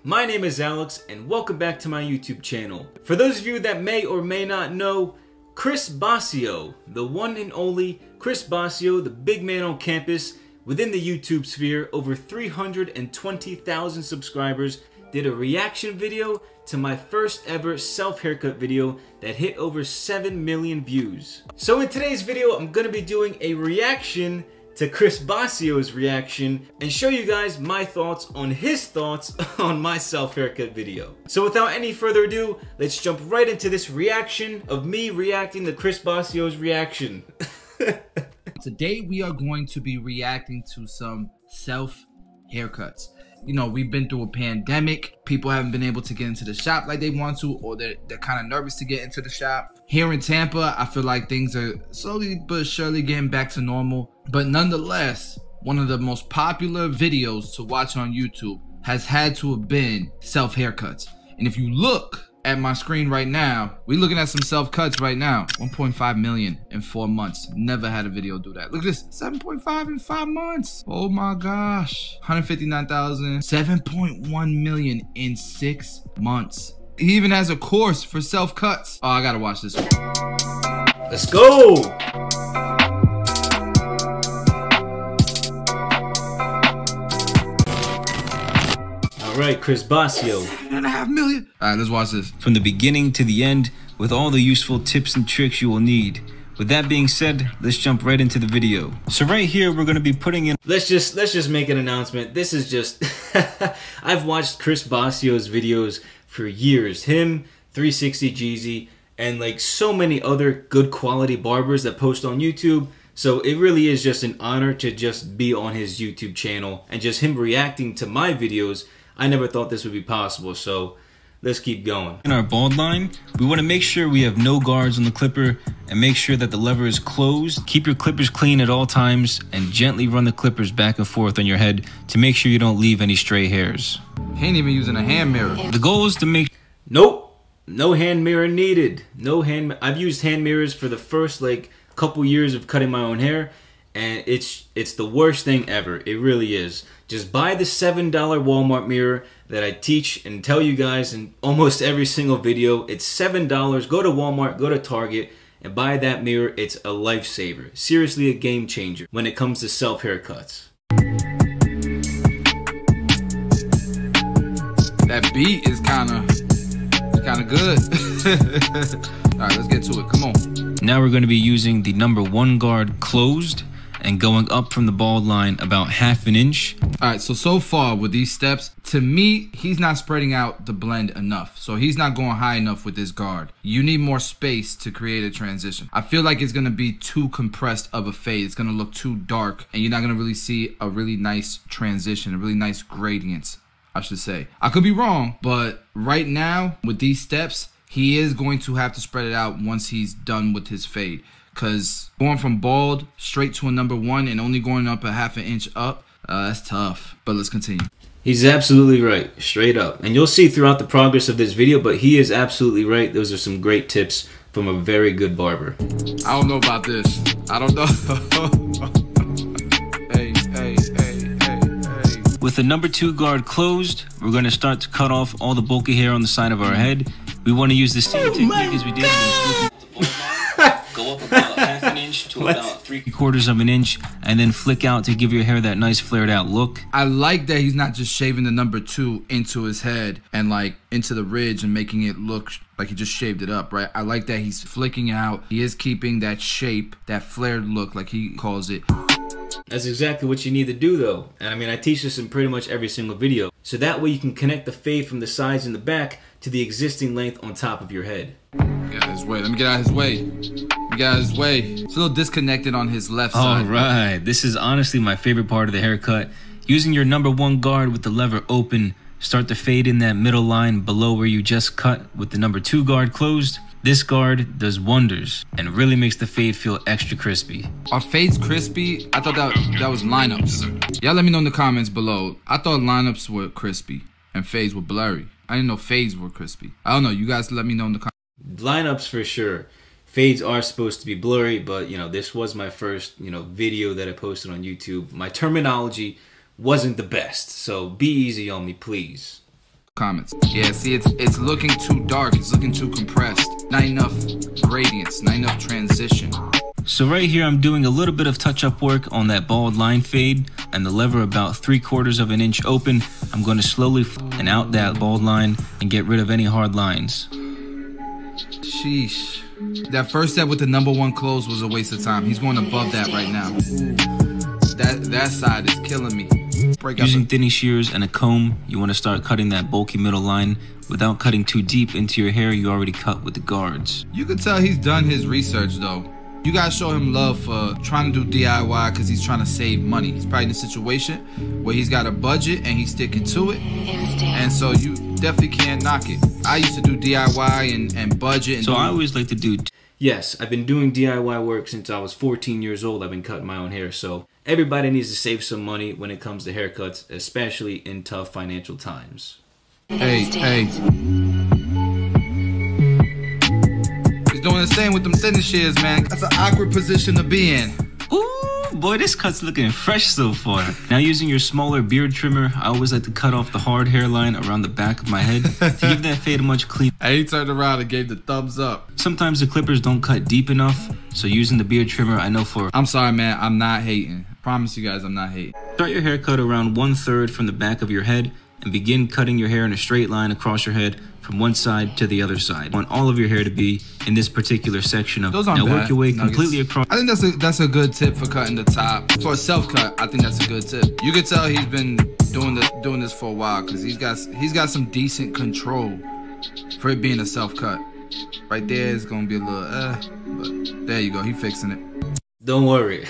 My name is Alex and welcome back to my YouTube channel. For those of you that may or may not know, Chris Bossio, the one and only Chris Bossio, the big man on campus within the YouTube sphere, over 320,000 subscribers, did a reaction video to my first ever self-haircut video that hit over 7 million views. So in today's video, I'm gonna be doing a reaction to Chris Bossio's reaction and show you guys my thoughts on his thoughts on my self-haircut video. So without any further ado, let's jump right into this reaction of me reacting to Chris Bossio's reaction. Today we are going to be reacting to some self-haircuts. You know, we've been through a pandemic. People haven't been able to get into the shop like they want to, or they're kind of nervous to get into the shop. Here in Tampa, I feel like things are slowly but surely getting back to normal. But nonetheless, one of the most popular videos to watch on YouTube has had to have been self-haircuts. And if you look at my screen right now, we're looking at some self-cuts right now. 1.5 million in 4 months. Never had a video do that. Look at this, 7.5 in 5 months. Oh my gosh. 159,000, 7.1 million in 6 months. He even has a course for self-cuts. Oh, I gotta watch this one. Let's go! Alright, Chris Bossio. 7.5 million. Alright, let's watch this. From the beginning to the end, with all the useful tips and tricks you will need. With that being said, let's jump right into the video. So right here, we're gonna be putting in... Let's just make an announcement. This is just... I've watched Chris Bossio's videos for years. Him, 360 Jeezy, and like so many other good quality barbers that post on YouTube. So it really is just an honor to just be on his YouTube channel and just him reacting to my videos. I never thought this would be possible, so let's keep going. In our bald line, we want to make sure we have no guards on the clipper and make sure that the lever is closed. Keep your clippers clean at all times and gently run the clippers back and forth on your head to make sure you don't leave any stray hairs. He ain't even using a hand mirror. The goal is to make... Nope, no hand mirror needed. No hand... I've used hand mirrors for the first like couple years of cutting my own hair, and it's the worst thing ever. It really is. Just buy the $7 Walmart mirror that I teach and tell you guys in almost every single video. It's $7. Go to Walmart, go to Target, and buy that mirror. It's a lifesaver. Seriously, a game changer when it comes to self-haircuts. That beat is kind of good. All right, let's get to it. Come on. Now we're going to be using the #1 guard closed and going up from the bald line about ½ an inch. All right, so far with these steps, to me, he's not spreading out the blend enough. So he's not going high enough with this guard. You need more space to create a transition. I feel like it's gonna be too compressed of a fade. It's gonna look too dark, and you're not gonna really see a really nice transition, a really nice gradients, I should say. I could be wrong, but right now, with these steps, he is going to have to spread it out once he's done with his fade. Because going from bald straight to a #1 and only going up a ½ an inch up, that's tough. But let's continue. He's absolutely right, straight up. And you'll see throughout the progress of this video, but he is absolutely right. Those are some great tips from a very good barber. I don't know about this. I don't know. Hey. With the #2 guard closed, we're going to start to cut off all the bulky hair on the side of our head. We want to use the same technique as we did when go up about ½ an inch to about 3/4 of an inch, and then flick out to give your hair that nice flared out look. I like that he's not just shaving the #2 into his head and like into the ridge and making it look like he just shaved it up, right? I like that he's flicking out. He is keeping that shape, that flared look, like he calls it. That's exactly what you need to do though. And I mean, I teach this in pretty much every single video. So that way you can connect the fade from the sides and the back to the existing length on top of your head. Get out of his way. Let me get out of his way. Get out of his way. It's a little disconnected on his left side. Alright, this is honestly my favorite part of the haircut. Using your #1 guard with the lever open, start to fade in that middle line below where you just cut with the #2 guard closed. This guard does wonders and really makes the fade feel extra crispy. Are fades crispy? I thought that was lineups. Y'all let me know in the comments below. I thought lineups were crispy and fades were blurry. I didn't know fades were crispy. I don't know. You guys let me know in the comments. Lineups for sure. Fades are supposed to be blurry, but you know, this was my first, video that I posted on YouTube. My terminology wasn't the best, so be easy on me, please. comments. Yeah, see, it's looking too dark. It's looking too compressed. Not enough gradients, not enough transition. So right here, I'm doing a little bit of touch-up work on that bald line fade, and the lever about 3/4 of an inch open. I'm going to slowly flatten out that bald line and get rid of any hard lines. Sheesh. That first step with the #1 close was a waste of time. He's going above that right now. That side is killing me. Using thinny shears and a comb, you want to start cutting that bulky middle line without cutting too deep into your hair you already cut with the guards. You can tell he's done his research though. You gotta show him love for trying to do DIY because he's trying to save money. He's probably in a situation where he's got a budget and he's sticking to it. And so you definitely can't knock it. I used to do DIY and budget. And so I always like to do... Yes, I've been doing DIY work since I was 14 years old. I've been cutting my own hair. So everybody needs to save some money when it comes to haircuts, especially in tough financial times. Hey. Doing his thing with them thinning shears, man. That's an awkward position to be in. Ooh, boy, this cut's looking fresh so far. Now, using your smaller beard trimmer, I always like to cut off the hard hairline around the back of my head to give that fade a much cleaner. He turned around and gave the thumbs up. Sometimes the clippers don't cut deep enough, so using the beard trimmer, I know for... I'm sorry, man. I'm not hating. I promise you guys, I'm not hating. Start your haircut around 1/3 from the back of your head and begin cutting your hair in a straight line across your head from one side to the other side. I want all of your hair to be in this particular section of... Those aren't now bad. Work your way Nuggets. Completely across... I think that's a good tip for cutting the top. For a self-cut, I think that's a good tip. You could tell he's been doing this for a while because he's got some decent control for it being a self-cut. Right there is gonna be a little but there you go, he fixing it. Don't worry.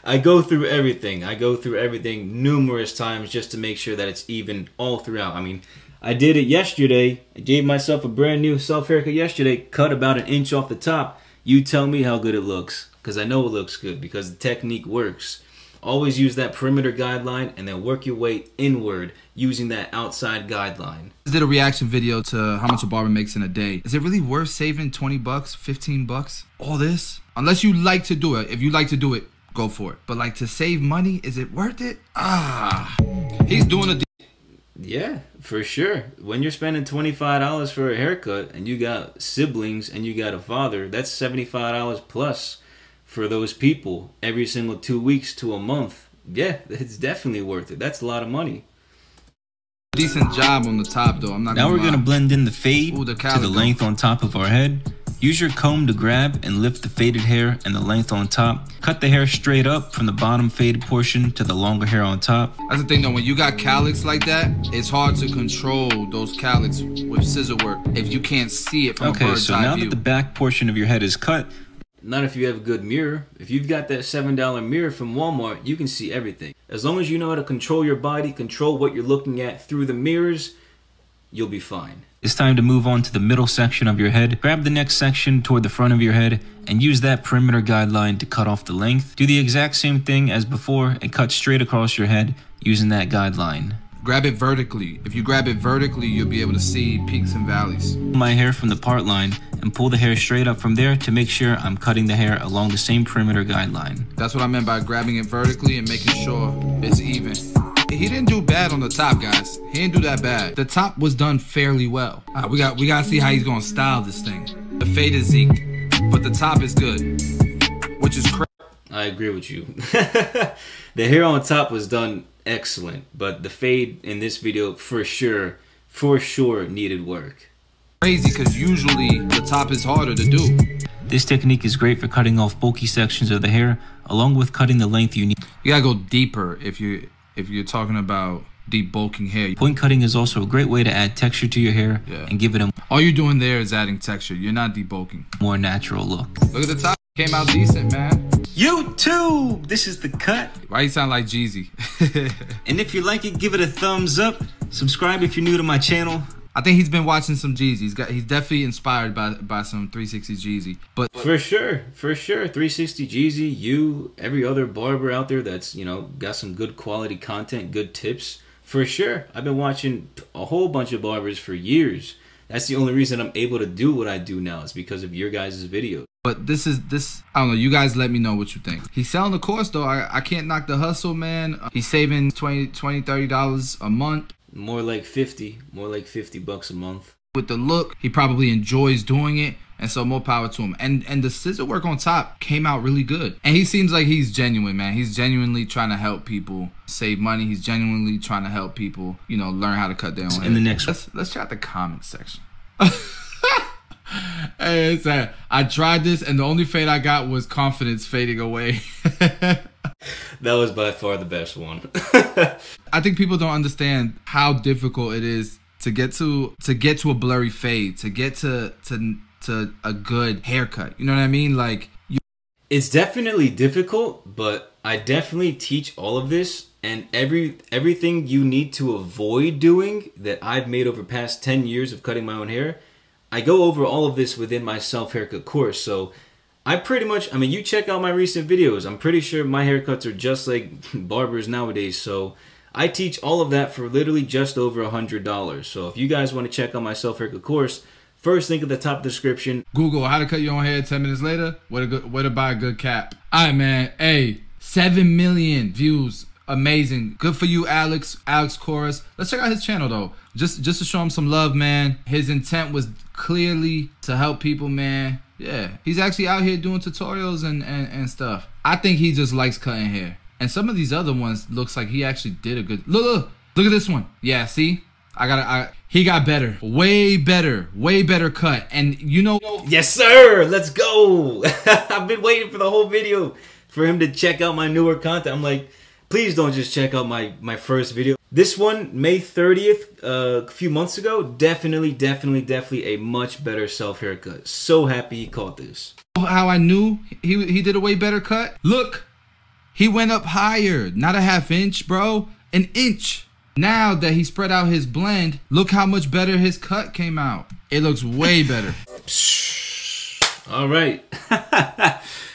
I go through everything. I go through everything numerous times just to make sure that it's even all throughout. I mean, I did it yesterday. I gave myself a brand new self-haircut yesterday, cut about 1 inch off the top. You tell me how good it looks, because I know it looks good, because the technique works. Always use that perimeter guideline and then work your way inward using that outside guideline. I did a reaction video to how much a barber makes in a day. Is it really worth saving 20 bucks, 15 bucks? All this? Unless you like to do it. If you like to do it, go for it. But like to save money, is it worth it? He's doing a... Yeah, for sure. When you're spending $25 for a haircut and you got siblings and you got a father, that's $75 plus for those people every single 2 weeks to a month. Yeah, it's definitely worth it. That's a lot of money. Decent job on the top though. I'm not now we're gonna blend in the fade to the length on top of our head. Use your comb to grab and lift the faded hair and the length on top. Cut the hair straight up from the bottom faded portion to the longer hair on top. That's the thing though, when you got cowlicks like that, it's hard to control those cowlicks with scissor work if you can't see it from a bird's eye view. Okay, so now that the back portion of your head is cut, not if you have a good mirror. If you've got that $7 mirror from Walmart, you can see everything. As long as you know how to control your body, control what you're looking at through the mirrors, you'll be fine. It's time to move on to the middle section of your head. Grab the next section toward the front of your head and use that perimeter guideline to cut off the length. Do the exact same thing as before and cut straight across your head using that guideline. Grab it vertically. If you grab it vertically, you'll be able to see peaks and valleys. My hair from the part line and pull the hair straight up from there to make sure I'm cutting the hair along the same perimeter guideline. That's what I meant by grabbing it vertically and making sure it's even. He didn't do bad on the top, guys. He didn't do that bad. The top was done fairly well. We gotta see how he's gonna style this thing. The fade is zeked, but the top is good, which is crazy. I agree with you. The hair on top was done excellent, but the fade in this video for sure needed work. Crazy, because usually the top is harder to do. This technique is great for cutting off bulky sections of the hair, along with cutting the length you need. You gotta go deeper if you're talking about deep bulking hair. Point cutting is also a great way to add texture to your hair and give it a... All you're doing there is adding texture. You're not debulking. More natural look. Look at the top. Came out decent, man. YouTube! This is the cut. Why you sound like Jeezy? And if you like it, give it a thumbs up. Subscribe if you're new to my channel. I think he's been watching some Jeezy. He's definitely inspired by some 360 Jeezy. But for sure, 360 Jeezy, you, every other barber out there that's, you know, got some good quality content, good tips. For sure. I've been watching a whole bunch of barbers for years. That's the only reason I'm able to do what I do now is because of your guys' videos. But this, I don't know, you guys let me know what you think. He's selling the course though. I can't knock the hustle, man. He's saving $20, $30 a month. More like 50. More like 50 bucks a month. With the look, he probably enjoys doing it, and so more power to him. And the scissor work on top came out really good. And he seems like he's genuine, man. He's genuinely trying to help people save money. He's genuinely trying to help people, you know, learn how to cut their own hair. In the next let's check out the comment section. Hey, it's I tried this, and the only fade I got was confidence fading away. That was by far the best one. I think people don't understand how difficult it is to get to a blurry fade, to get to a good haircut. You know what I mean? Like, it's definitely difficult, but I definitely teach all of this, and everything you need to avoid doing that I've made over past 10 years of cutting my own hair. I go over all of this within my self-haircut course. So I pretty much, I mean, you check out my recent videos. I'm pretty sure my haircuts are just like barbers nowadays. So I teach all of that for literally just over $100. So if you guys want to check out my self-haircut course, first link at the top of the description. Google how to cut your own hair 10 minutes later. Where to buy a good cap. All right, man. Hey, 7 million views. Amazing. Good for you, Alex Kouras. Let's check out his channel though. Just to show him some love, man. His intent was clearly to help people, man. Yeah, he's actually out here doing tutorials and stuff. I think he just likes cutting hair. And some of these other ones looks like he actually did a good look at this one. Yeah, see? He got better. Way better cut. And you know, yes sir, let's go. I've been waiting for the whole video for him to check out my newer content. I'm like, please don't just check out my first video. This one, May 30th, a few months ago, definitely a much better self-haircut. So happy he caught this. How I knew he did a way better cut? Look, he went up higher. Not a ½ inch, bro. An inch. Now that he spread out his blend, look how much better his cut came out. It looks way better. All right.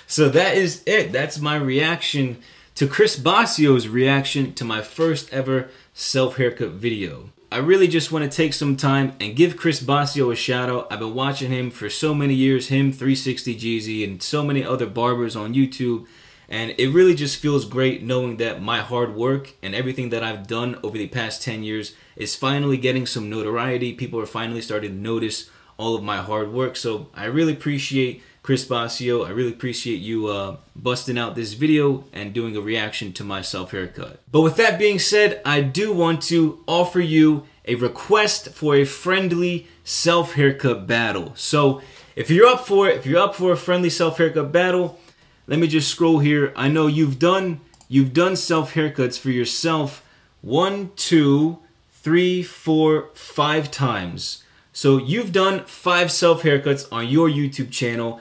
So that is it. That's my reaction to Chris Bossio's reaction to my first ever self-haircut video. I really just want to take some time and give Chris Bossio a shout out. I've been watching him for so many years, him, 360 Jeezy, and so many other barbers on YouTube. And it really just feels great knowing that my hard work and everything that I've done over the past 10 years is finally getting some notoriety. People are finally starting to notice all of my hard work. So I really appreciate Chris Bossio. I really appreciate you busting out this video and doing a reaction to my self-haircut. But with that being said, I do want to offer you a request for a friendly self-haircut battle. So if you're up for it, if you're up for a friendly self-haircut battle, let me just scroll here. I know you've done self-haircuts for yourself 1, 2, 3, 4, 5 times. So you've done 5 self-haircuts on your YouTube channel.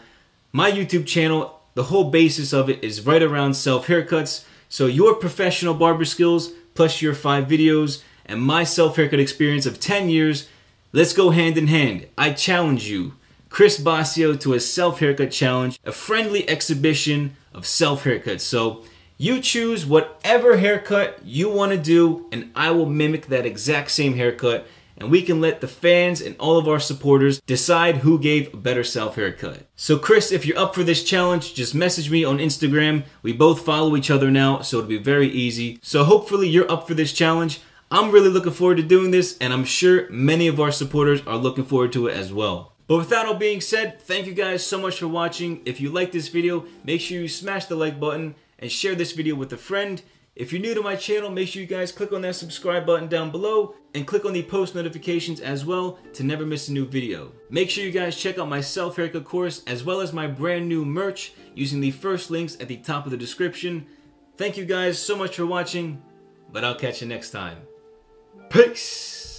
My YouTube channel, the whole basis of it is right around self-haircuts. So your professional barber skills plus your 5 videos and my self-haircut experience of 10 years, let's go hand in hand. I challenge you, Chris Bossio, to a self-haircut challenge, a friendly exhibition of self-haircuts. So you choose whatever haircut you want to do and I will mimic that exact same haircut. And we can let the fans and all of our supporters decide who gave a better self-haircut. So Chris, if you're up for this challenge, just message me on Instagram. We both follow each other now, so it'll be very easy. So hopefully you're up for this challenge. I'm really looking forward to doing this, and I'm sure many of our supporters are looking forward to it as well. But with that all being said, thank you guys so much for watching. If you like this video, make sure you smash the like button and share this video with a friend. If you're new to my channel, make sure you guys click on that subscribe button down below and click on the post notifications as well to never miss a new video. Make sure you guys check out my self-haircut course as well as my brand new merch using the first links at the top of the description. Thank you guys so much for watching, but I'll catch you next time. Peace!